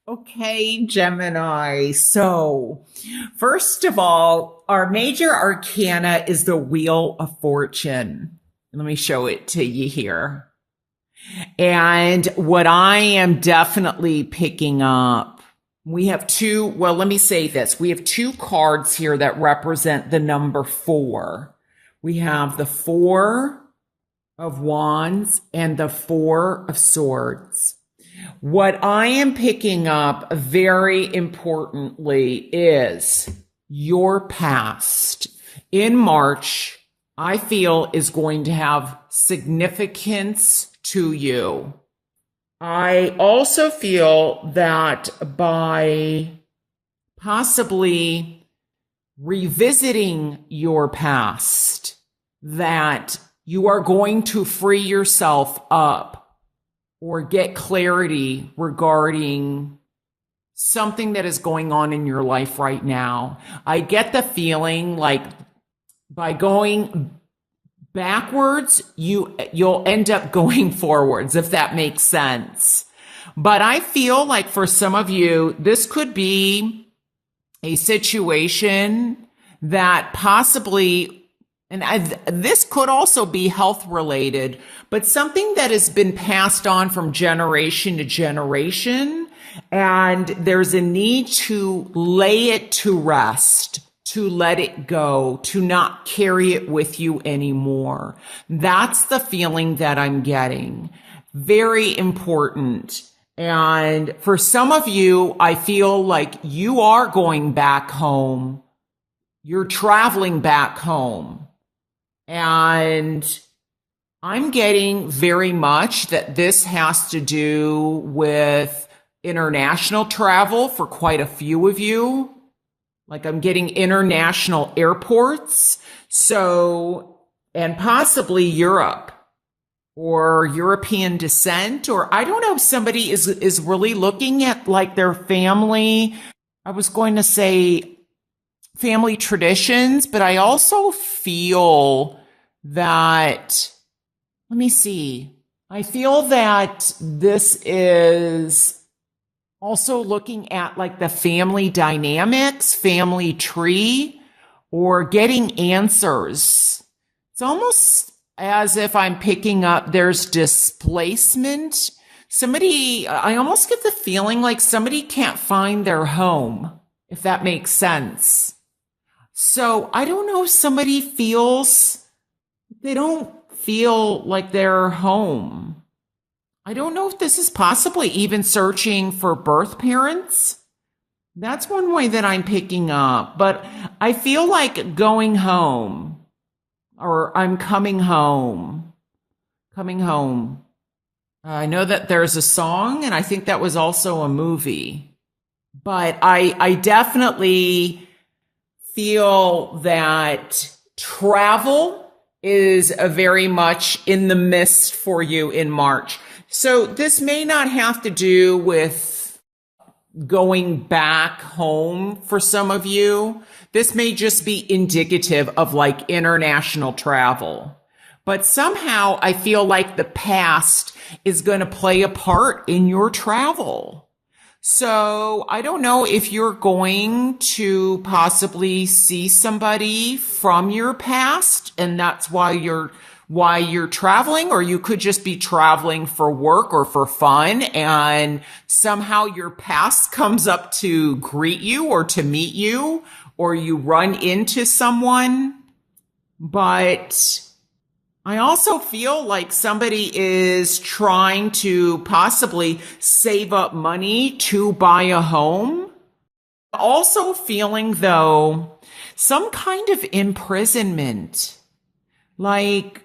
Okay, Gemini. So, first of all, our major arcana is the Wheel of Fortune. Let me show it to you here. And what I am definitely picking up, we have let me say this. We have two cards here that represent the number four. We have the Four of Wands and the Four of Swords. What I am picking up very importantly is your past in March, I feel is going to have significance to you. I also feel that by possibly revisiting your past, that you are going to free yourself up or get clarity regarding something that is going on in your life right now. I get the feeling like by going backwards, you'll end up going forwards, if that makes sense. But I feel like for some of you, this could be a situation that possibly, this could also be health related, but something that has been passed on from generation to generation. And there's a need to lay it to rest, to let it go, to not carry it with you anymore. That's the feeling that I'm getting. Very important. And for some of you, I feel like you are going back home. You're traveling back home. And I'm getting very much that this has to do with international travel for quite a few of you. Like I'm getting international airports. So, and possibly Europe or European descent, or I don't know if somebody is really looking at like their family. I was going to say family traditions, but I also feel that, let me see, I feel that this is also looking at like the family dynamics, family tree, or getting answers. It's almost as if I'm picking up there's displacement. I almost get the feeling like somebody can't find their home, if that makes sense. So I don't know if somebody they don't feel like they're home. I don't know if this is possibly even searching for birth parents. That's one way that I'm picking up, but I feel like going home, or I'm coming home. I know that there's a song, and I think that was also a movie, but I definitely feel that travel is very much in the midst for you in March. So this may not have to do with going back home for some of you. This may just be indicative of like international travel. But somehow I feel like the past is going to play a part in your travel. So I don't know if you're going to possibly see somebody from your past and that's why you're traveling, or you could just be traveling for work or for fun and somehow your past comes up to greet you or to meet you, or you run into someone. But I also feel like somebody is trying to possibly save up money to buy a home. Also feeling, though, some kind of imprisonment. Like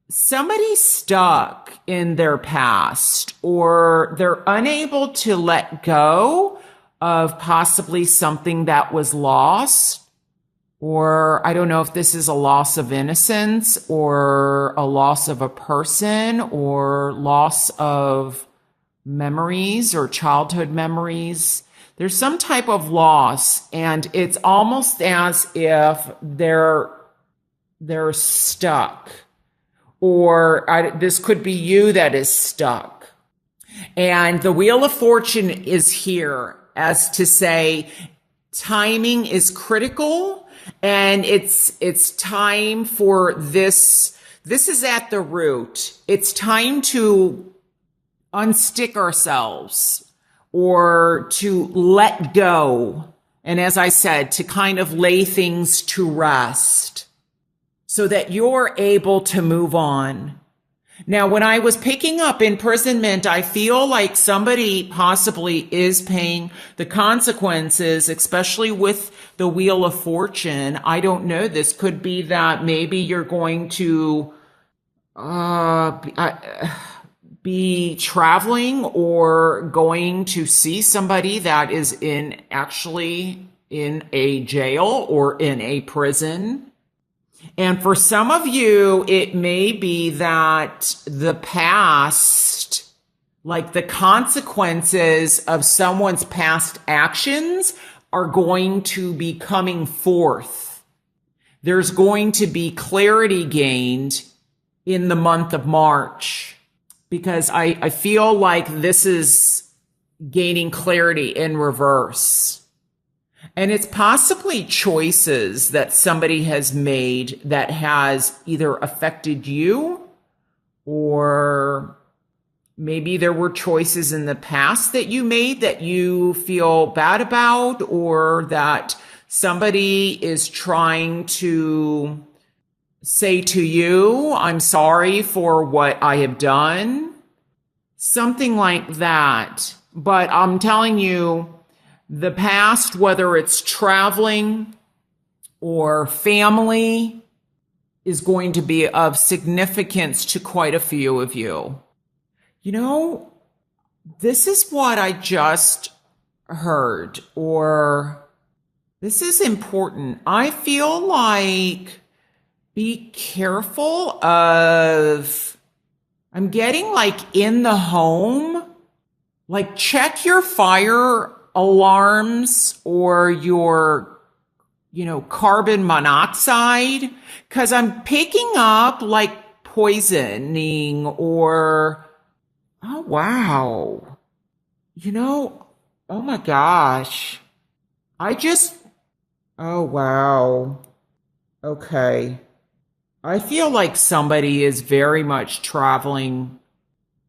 somebody's stuck in their past, or they're unable to let go of possibly something that was lost. Or I don't know if this is a loss of innocence or a loss of a person or loss of memories or childhood memories. There's some type of loss, and it's almost as if they're stuck. Or this could be you that is stuck. And the Wheel of Fortune is here as to say timing is critical, and it's time for this. This is at the root. It's time to unstick ourselves or to let go. And as I said, to kind of lay things to rest so that you're able to move on. Now, when I was picking up imprisonment, I feel like somebody possibly is paying the consequences, especially with the Wheel of Fortune. I don't know. This could be that maybe you're going to be traveling or going to see somebody that is actually in a jail or in a prison. And for some of you, it may be that the past, like the consequences of someone's past actions, are going to be coming forth. There's going to be clarity gained in the month of March, because I feel like this is gaining clarity in reverse. And it's possibly choices that somebody has made that has either affected you, or maybe there were choices in the past that you made that you feel bad about, or that somebody is trying to say to you, I'm sorry for what I have done. Something like that. But I'm telling you, the past, whether it's traveling or family, is going to be of significance to quite a few of you. You know, this is what I just heard, or this is important. I feel like be careful of, I'm getting like in the home, like check your fire alarms or your, carbon monoxide, because I'm picking up like poisoning or, oh, wow. Oh my gosh. Oh, wow. Okay. I feel like somebody is very much traveling,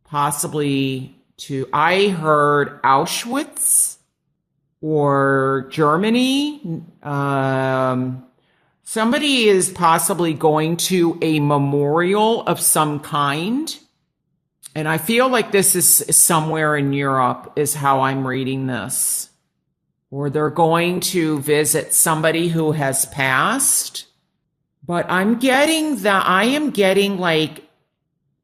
possibly to, I heard Auschwitz or Germany. Somebody is possibly going to a memorial of some kind. And I feel like this is somewhere in Europe is how I'm reading this. Or they're going to visit somebody who has passed. But I am getting like,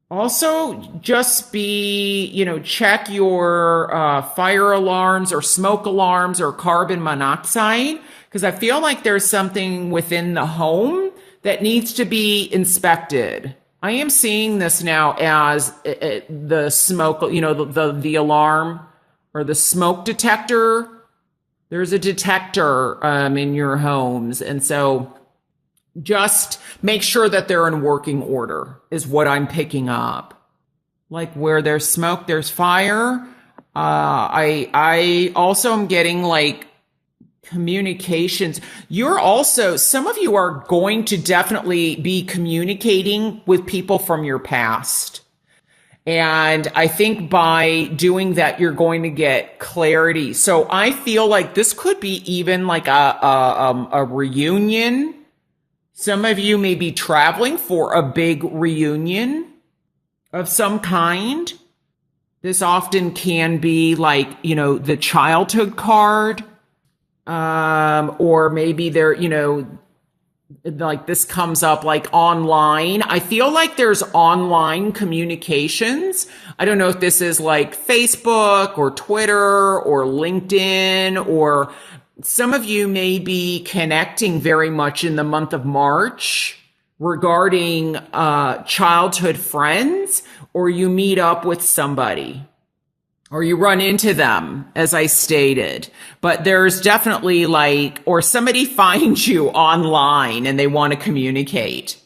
also just check your fire alarms or smoke alarms or carbon monoxide, because I feel like there's something within the home that needs to be inspected. I am seeing this now as the smoke, the alarm or the smoke detector. There's a detector in your homes. And so just make sure that they're in working order is what I'm picking up. Like where there's smoke, there's fire. I also am getting like communications. Some of you are going to definitely be communicating with people from your past. And I think by doing that, you're going to get clarity. So I feel like this could be even like a reunion. Some of you may be traveling for a big reunion of some kind. This often can be like, the childhood card. Or maybe like this comes up like online. I feel like there's online communications. I don't know if this is like Facebook or Twitter or LinkedIn, or some of you may be connecting very much in the month of March regarding childhood friends, or you meet up with somebody or you run into them, as I stated. But there's definitely or somebody finds you online and they want to communicate.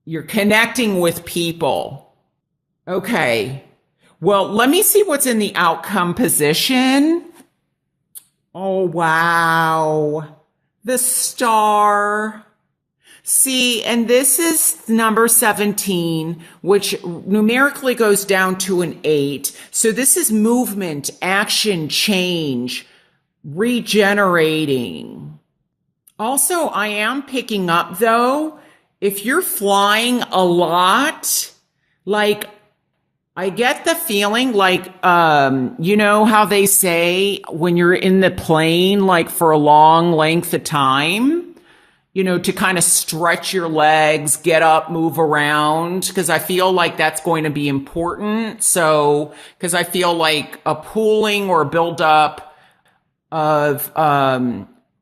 You're connecting with people. Okay. Well, let me see what's in the outcome position. Oh, wow. The star. See, and this is number 17, which numerically goes down to an 8. So this is movement, action, change, regenerating. Also, I am picking up, though, if you're flying a lot, like, I get the feeling like, you know how they say when you're in the plane, like for a long length of time, you know, to kind of stretch your legs, get up, move around, because I feel like that's going to be important. So, because I feel like a pooling or buildup of,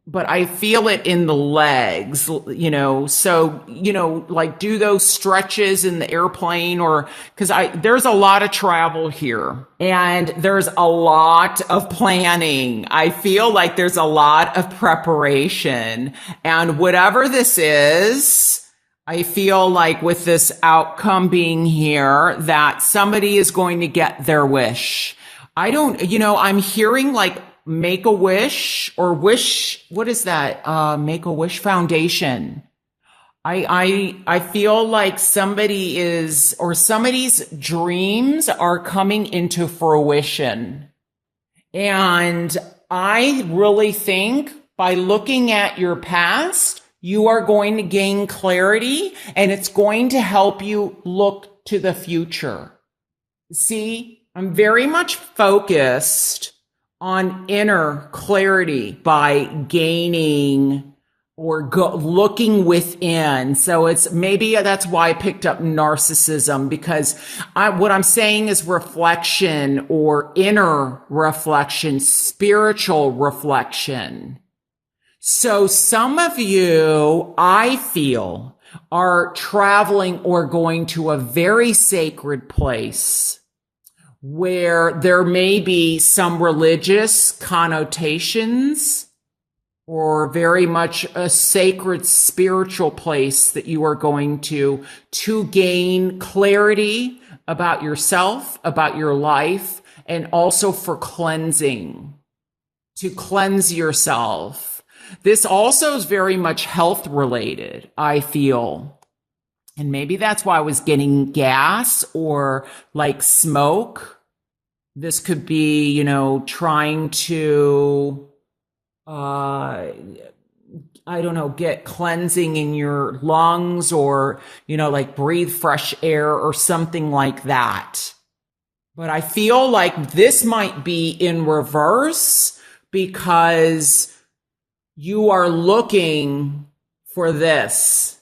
but I feel it in the legs, you know, so, you know, like do those stretches in the airplane or, cause there's a lot of travel here and there's a lot of planning. I feel like there's a lot of preparation and whatever this is, I feel like with this outcome being here that somebody is going to get their wish. I don't, you know, I'm hearing like, Make a Wish or Wish, what is that? Make a Wish Foundation. I feel like somebody is, or somebody's dreams are coming into fruition. And I really think by looking at your past, you are going to gain clarity and it's going to help you look to the future. See, I'm very much focused on inner clarity by gaining or looking within. So it's maybe that's why I picked up narcissism because what I'm saying is reflection or inner reflection, spiritual reflection. So some of you, I feel, are traveling or going to a very sacred place where there may be some religious connotations or very much a sacred spiritual place that you are going to gain clarity about yourself, about your life, and also for cleansing, to cleanse yourself. This also is very much health related, I feel. And maybe that's why I was getting gas or like smoke. This could be, you know, trying to, I don't know, get cleansing in your lungs or, you know, like breathe fresh air or something like that. But I feel like this might be in reverse because you are looking for this.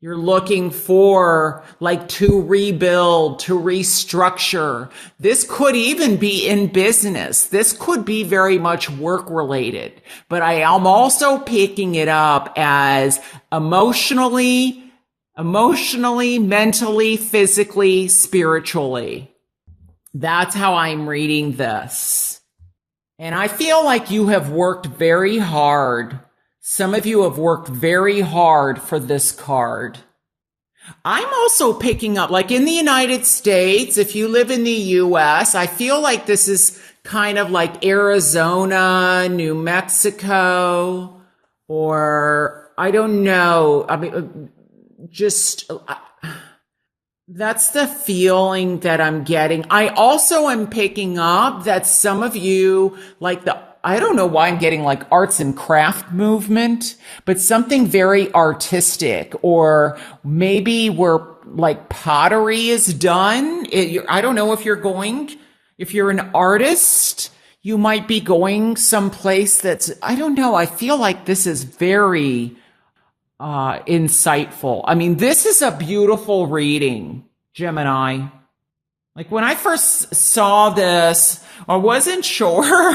You're looking for like to rebuild, to restructure. This could even be in business. This could be very much work related, but I am also picking it up as emotionally, mentally, physically, spiritually. That's how I'm reading this. And I feel like you have worked very hard. Some of you have worked very hard for this card. I'm also picking up, like in the United States, if you live in the US, I feel like this is kind of like Arizona, New Mexico, or I don't know. I mean, just that's the feeling that I'm getting. I also am picking up that some of you, like I don't know why I'm getting like arts and craft movement, but something very artistic, or maybe where like pottery is done. I don't know if you're an artist, you might be going someplace that's, I don't know. I feel like this is very insightful. I mean, this is a beautiful reading, Gemini. Like when I first saw this, I wasn't sure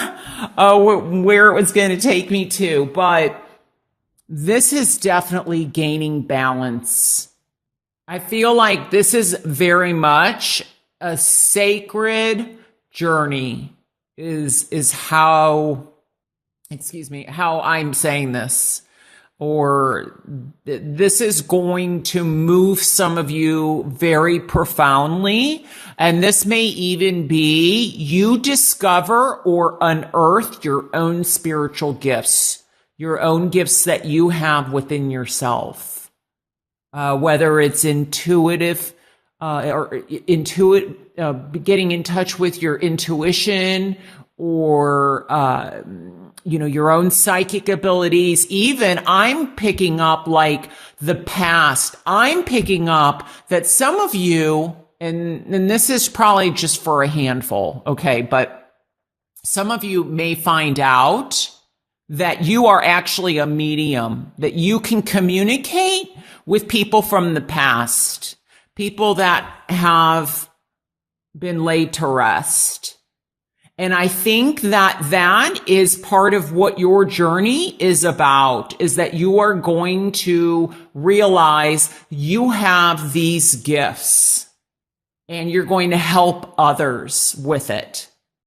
where it was going to take me to, but this is definitely gaining balance. I feel like this is very much a sacred journey is how I'm saying this. or this is going to move some of you very profoundly. And this may even be you discover or unearth your own spiritual gifts, your own gifts that you have within yourself. Whether it's intuitive, getting in touch with your intuition, or, your own psychic abilities. Even I'm picking up like the past. I'm picking up that some of you, and this is probably just for a handful, okay, but some of you may find out that you are actually a medium, that you can communicate with people from the past, people that have been laid to rest. And I think that that is part of what your journey is about, is that you are going to realize you have these gifts and you're going to help others with it.